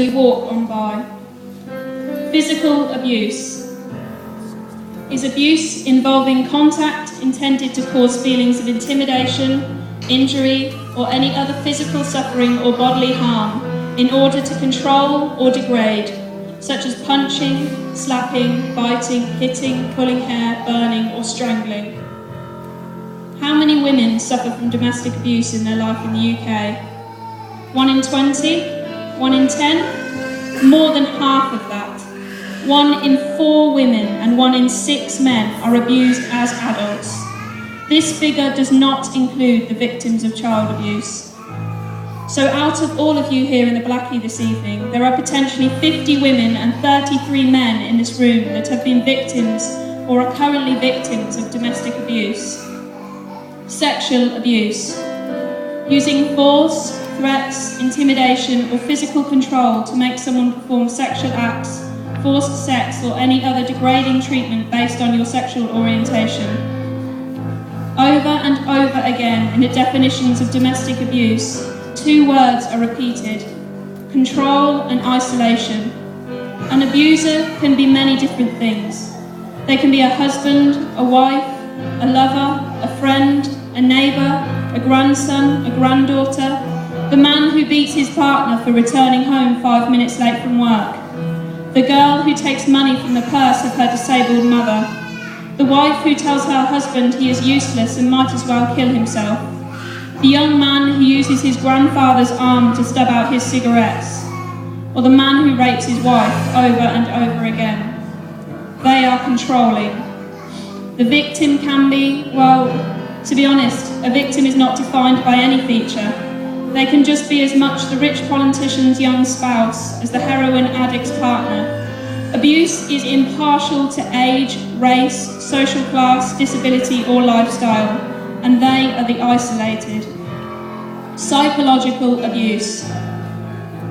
we walk on by. Physical abuse is abuse involving contact intended to cause feelings of intimidation, injury, or any other physical suffering or bodily harm in order to control or degrade, such as punching, slapping, biting, hitting, pulling hair, burning, or strangling. How many women suffer from domestic abuse in their life in the UK? 1 in 20? 1 in 10? More than half of that. 1 in 4 women and 1 in 6 men are abused as adults. This figure does not include the victims of child abuse. So out of all of you here in the Blackie this evening, there are potentially 50 women and 33 men in this room that have been victims or are currently victims of domestic abuse. Sexual abuse. Using force, threats, intimidation, or physical control to make someone perform sexual acts, forced sex, or any other degrading treatment based on your sexual orientation. Over and over again in the definitions of domestic abuse, 2 words are repeated: control and isolation. An abuser can be many different things. They can be a husband, a wife, a lover, a friend, a neighbour, a grandson, a granddaughter, the man who beats his partner for returning home 5 minutes late from work, the girl who takes money from the purse of her disabled mother, the wife who tells her husband he is useless and might as well kill himself, the young man who uses his grandfather's arm to stub out his cigarettes, or the man who rapes his wife over and over again. They are controlling. The victim can be, well, to be honest, a victim is not defined by any feature. They can just be as much the rich politician's young spouse as the heroin addict's partner. Abuse is impartial to age, race, social class, disability, or lifestyle, and they are the isolated. Psychological abuse.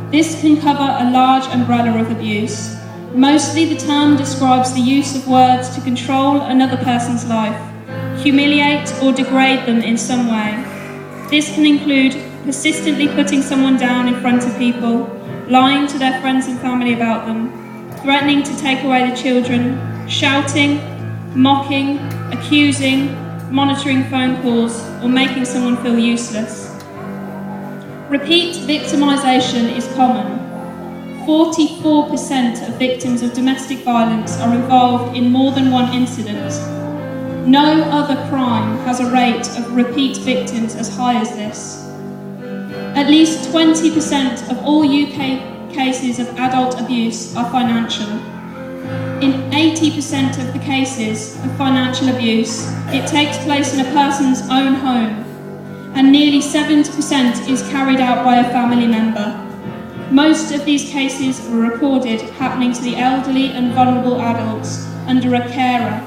This can cover a large umbrella of abuse. Mostly the term describes the use of words to control another person's life, humiliate or degrade them in some way. This can include persistently putting someone down in front of people, lying to their friends and family about them, threatening to take away the children, shouting, mocking, accusing, monitoring phone calls, or making someone feel useless. Repeat victimisation is common. 44% of victims of domestic violence are involved in more than one incident. No other crime has a rate of repeat victims as high as this. At least 20% of all UK cases of adult abuse are financial. In 80% of the cases of financial abuse, it takes place in a person's own home, and nearly 70% is carried out by a family member. Most of these cases were recorded happening to the elderly and vulnerable adults under a carer.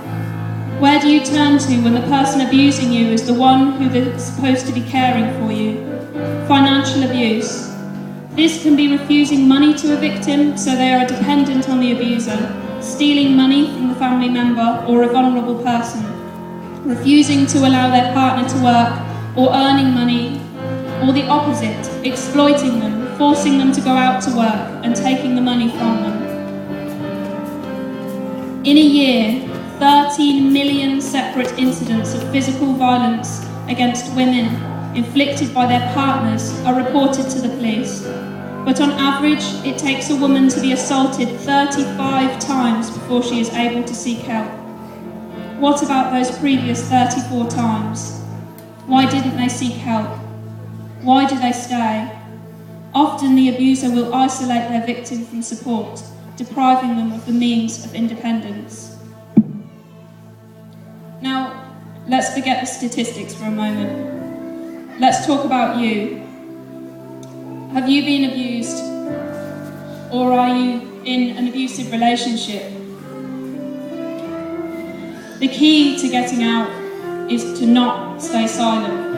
Where do you turn to when the person abusing you is the one who is supposed to be caring for you? Financial abuse. This can be refusing money to a victim so they are dependent on the abuser, stealing money from the family member or a vulnerable person, refusing to allow their partner to work or earning money, or the opposite, exploiting them, forcing them to go out to work and taking the money from them. In a year, 13 million separate incidents of physical violence against women inflicted by their partners are reported to the police. But on average, it takes a woman to be assaulted 35 times before she is able to seek help. What about those previous 34 times? Why didn't they seek help? Why do they stay? Often the abuser will isolate their victim from support, depriving them of the means of independence. Now, let's forget the statistics for a moment. Let's talk about you. Have you been abused? Or are you in an abusive relationship? The key to getting out is to not stay silent.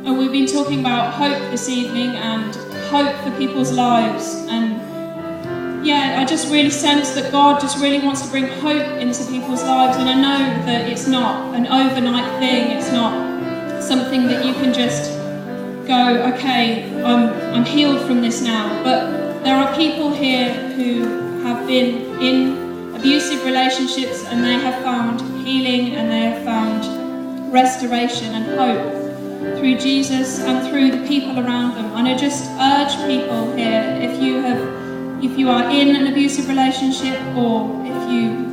And we've been talking about hope this evening and hope for people's lives, and yeah, I just really sense that God just really wants to bring hope into people's lives, and I know that it's not an overnight thing, it's not something that you can just go, okay, I'm healed from this now. But there are people here who have been in abusive relationships and they have found healing and they have found restoration and hope through Jesus and through the people around them. And I just urge people here, if you are in an abusive relationship or if you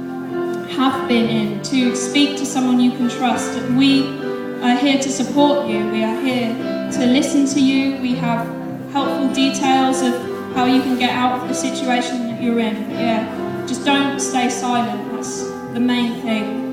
have been in, to speak to someone you can trust. And we are here to support you. We are here to listen to you. We have helpful details of how you can get out of the situation that you're in. Yeah, just don't stay silent. That's the main thing.